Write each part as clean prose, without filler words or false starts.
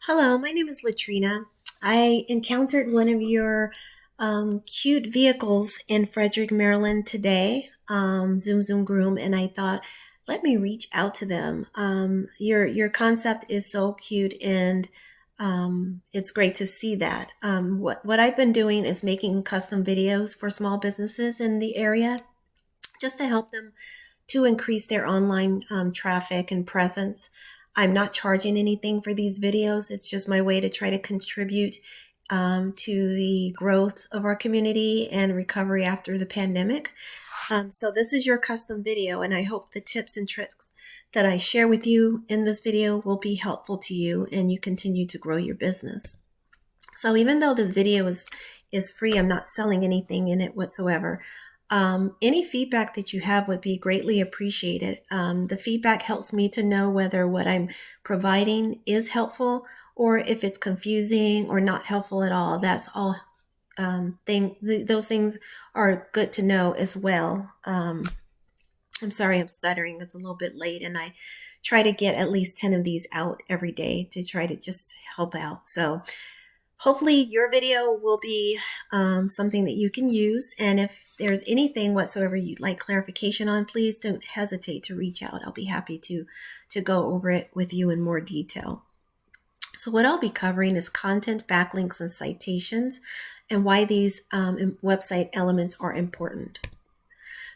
Hello, my name is Latrina. I encountered one of your cute vehicles in Frederick, Maryland today, Zoom Zoom Groom, and I thought, let me reach out to them. Your concept is so cute, and it's great to see that. What I've been doing is making custom videos for small businesses in the area, just to help them to increase their online traffic and presence. I'm not charging anything for these videos. It's just my way to try to contribute to the growth of our community and recovery after the pandemic. So this is your custom video, and I hope the tips and tricks that I share with you in this video will be helpful to you and you continue to grow your business. So even though this video is free, I'm not selling anything in it whatsoever. Any feedback that you have would be greatly appreciated. The feedback helps me to know whether what I'm providing is helpful or if it's confusing or not helpful at all. That's all. Those things are good to know as well. I'm sorry, I'm stuttering. It's a little bit late, and I try to get at least 10 of these out every day to try to just help out. So hopefully your video will be something that you can use. And if there's anything whatsoever you'd like clarification on, please don't hesitate to reach out. I'll be happy to go over it with you in more detail. So what I'll be covering is content, backlinks, and citations, and why these website elements are important.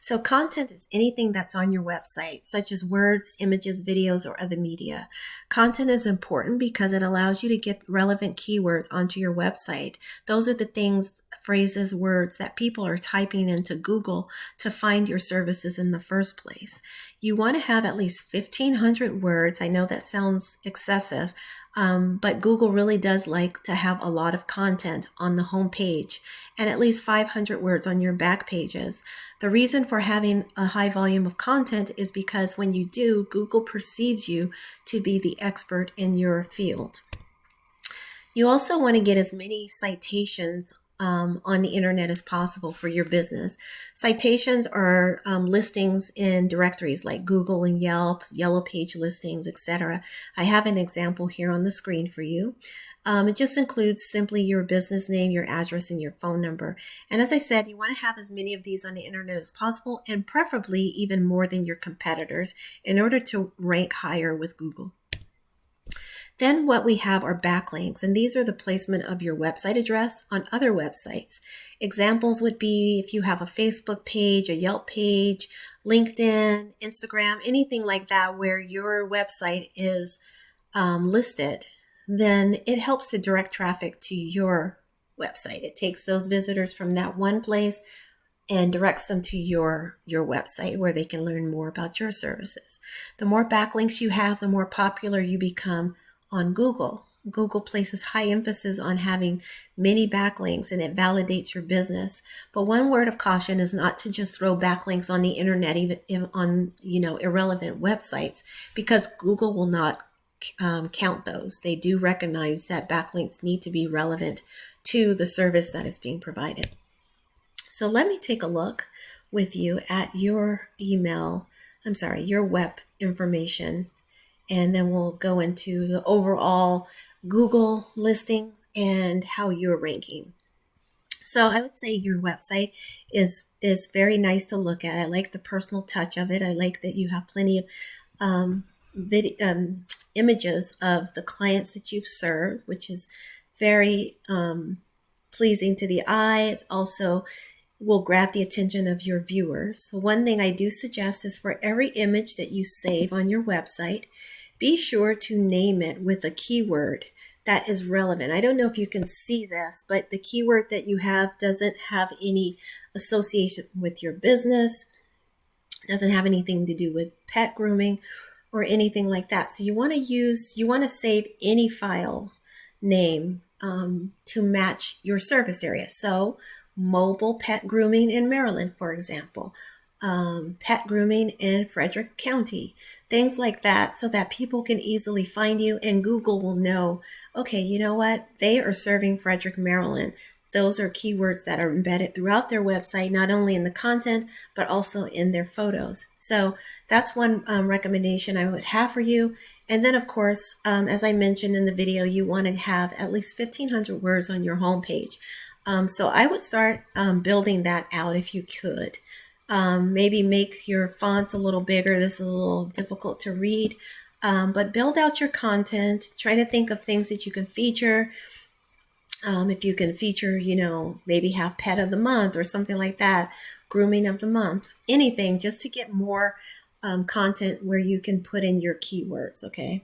So content is anything that's on your website, such as words, images, videos, or other media. Content is important because it allows you to get relevant keywords onto your website. Those are the things, phrases, words that people are typing into Google to find your services in the first place. You want to have at least 1,500 words. I know that sounds excessive, but Google really does like to have a lot of content on the home page and at least 500 words on your back pages. The reason for having a high volume of content is because when you do, Google perceives you to be the expert in your field. You also want to get as many citations on the internet as possible for your business. Citations are listings in directories like Google and Yelp, Yellow Page listings, etc. I have an example here on the screen for you. It just includes simply your business name, your address, and your phone number. And as I said, you want to have as many of these on the internet as possible, and preferably even more than your competitors in order to rank higher with Google. Then what we have are backlinks, and these are the placement of your website address on other websites. Examples would be if you have a Facebook page, a Yelp page, LinkedIn, Instagram, anything like that where your website is listed, then it helps to direct traffic to your website. It takes those visitors from that one place and directs them to your website where they can learn more about your services. The more backlinks you have, the more popular you become on Google. Google places high emphasis on having many backlinks, and it validates your business. But one word of caution is not to just throw backlinks on the internet, even on irrelevant websites, because Google will not count those. They do recognize that backlinks need to be relevant to the service that is being provided. So let me take a look with you at your your web information, and then we'll go into the overall Google listings and how you're ranking. So I would say your website is very nice to look at. I like the personal touch of it. I like that you have plenty of images of the clients that you've served, which is very pleasing to the eye. It's also will grab the attention of your viewers. So one thing I do suggest is for every image that you save on your website, be sure to name it with a keyword that is relevant. I don't know if you can see this, but the keyword that you have doesn't have any association with your business, doesn't have anything to do with pet grooming or anything like that. So you want to save any file name to match your service area. So mobile pet grooming in Maryland, for example, pet grooming in Frederick County, things like that, so that people can easily find you and Google will know, okay, you know what? They are serving Frederick, Maryland. those are keywords that are embedded throughout their website, not only in the content, but also in their photos. So that's one recommendation I would have for you. And then, of course, as I mentioned in the video, you want to have at least 1,500 words on your homepage. So I would start building that out if you could. Maybe make your fonts a little bigger. This is a little difficult to read, but build out your content. Try to think of things that you can feature. If you can feature, maybe have pet of the month or something like that, grooming of the month, anything just to get more content where you can put in your keywords, okay?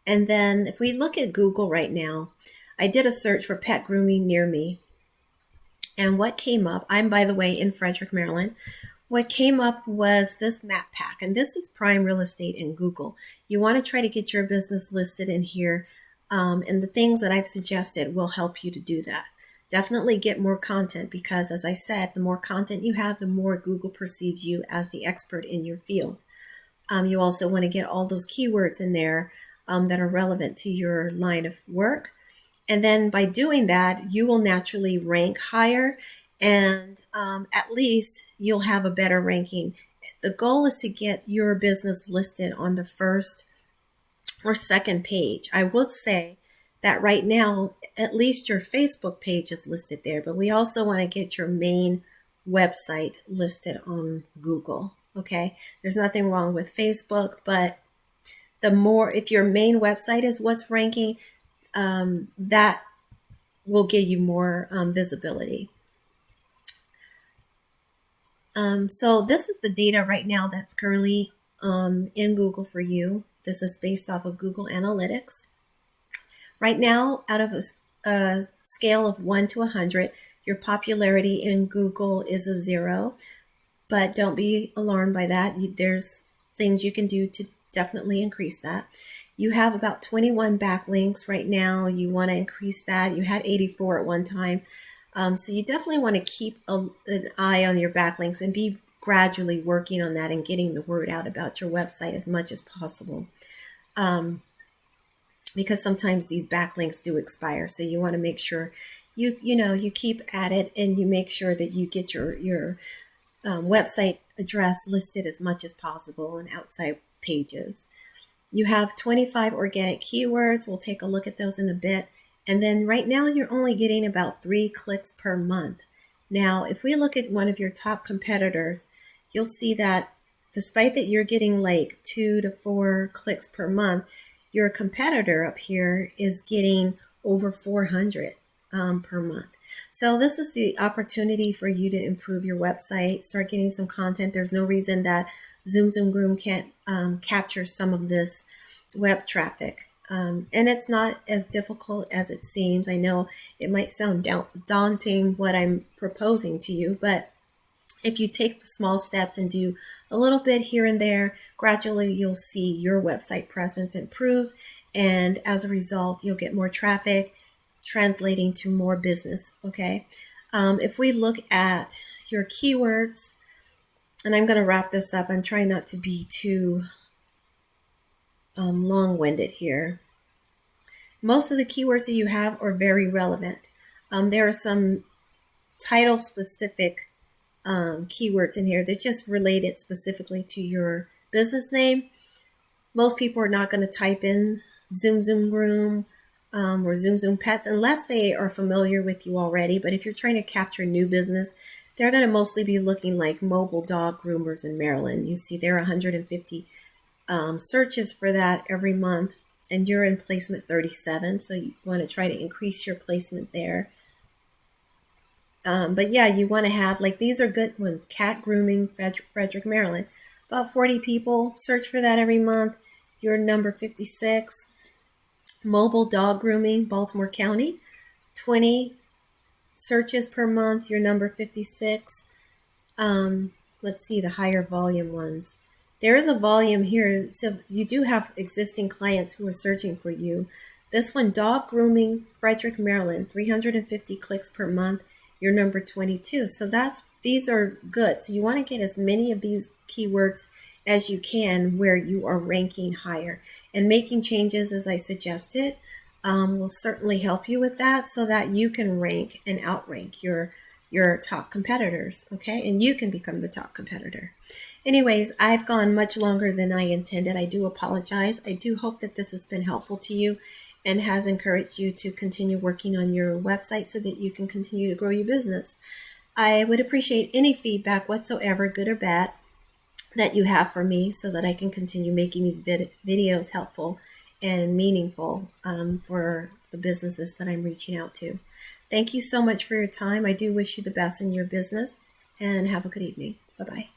And then if we look at Google right now, I did a search for pet grooming near me. And what came up, I'm by the way in Frederick, Maryland, what came up was this map pack. And this is prime real estate in Google. You want to try to get your business listed in here. And the things that I've suggested will help you to do that. Definitely get more content because, as I said, the more content you have, the more Google perceives you as the expert in your field. You also want to get all those keywords in there that are relevant to your line of work. And then by doing that, you will naturally rank higher and at least you'll have a better ranking. The goal is to get your business listed on the first or second page. I would say that right now, at least your Facebook page is listed there, but we also want to get your main website listed on Google. Okay. There's nothing wrong with Facebook, but if your main website is what's ranking, that will give you more visibility. So this is the data right now that's currently in Google for you. This is based off of Google Analytics. Right now, out of a scale of 1 to 100, your popularity in Google is a 0, but don't be alarmed by that. There's things you can do to definitely increase that. You have about 21 backlinks right now. You want to increase that. You had 84 at one time. So you definitely want to keep an eye on your backlinks and be gradually working on that and getting the word out about your website as much as possible. Because sometimes these backlinks do expire. So you want to make sure you keep at it and you make sure that you get your website address listed as much as possible on outside pages. You have 25 organic keywords. We'll take a look at those in a bit. And then right now you're only getting about 3 clicks per month. Now, if we look at one of your top competitors, you'll see that despite that you're getting like 2 to 4 clicks per month, your competitor up here is getting over 400 per month. So this is the opportunity for you to improve your website, start getting some content. There's no reason that Zoom Groom can't capture some of this web traffic. And it's not as difficult as it seems. I know it might sound daunting what I'm proposing to you, but if you take the small steps and do a little bit here and there, gradually you'll see your website presence improve. And as a result, you'll get more traffic, translating to more business, okay? If we look at your keywords, and I'm going to wrap this up. I'm trying not to be too long-winded here. Most of the keywords that you have are very relevant. There are some title-specific keywords in here that just related specifically to your business name. Most people are not going to type in Zoom Groom or Zoom Pets unless they are familiar with you already. But if you're trying to capture new business, they're going to mostly be looking like mobile dog groomers in Maryland. You see there are 150 searches for that every month, and you're in placement 37. So you want to try to increase your placement there. But yeah, you want to have, like, these are good ones. Cat grooming, Frederick, Maryland. About 40 people search for that every month. You're number 56. Mobile dog grooming, Baltimore County. 20 searches per month. You're number 56. Let's see the higher volume ones. There is a volume here. So you do have existing clients who are searching for you. This one, dog grooming, Frederick, Maryland, 350 clicks per month. You're number 22. So these are good. So you want to get as many of these keywords as you can where you are ranking higher and making changes as I suggested. will certainly help you with that so that you can rank and outrank your top competitors, okay? And you can become the top competitor. Anyways, I've gone much longer than I intended. I do apologize. I do hope that this has been helpful to you and has encouraged you to continue working on your website so that you can continue to grow your business. I would appreciate any feedback whatsoever, good or bad, that you have for me so that I can continue making these videos helpful and meaningful for the businesses that I'm reaching out to. Thank you so much for your time. I do wish you the best in your business and have a good evening. Bye-bye.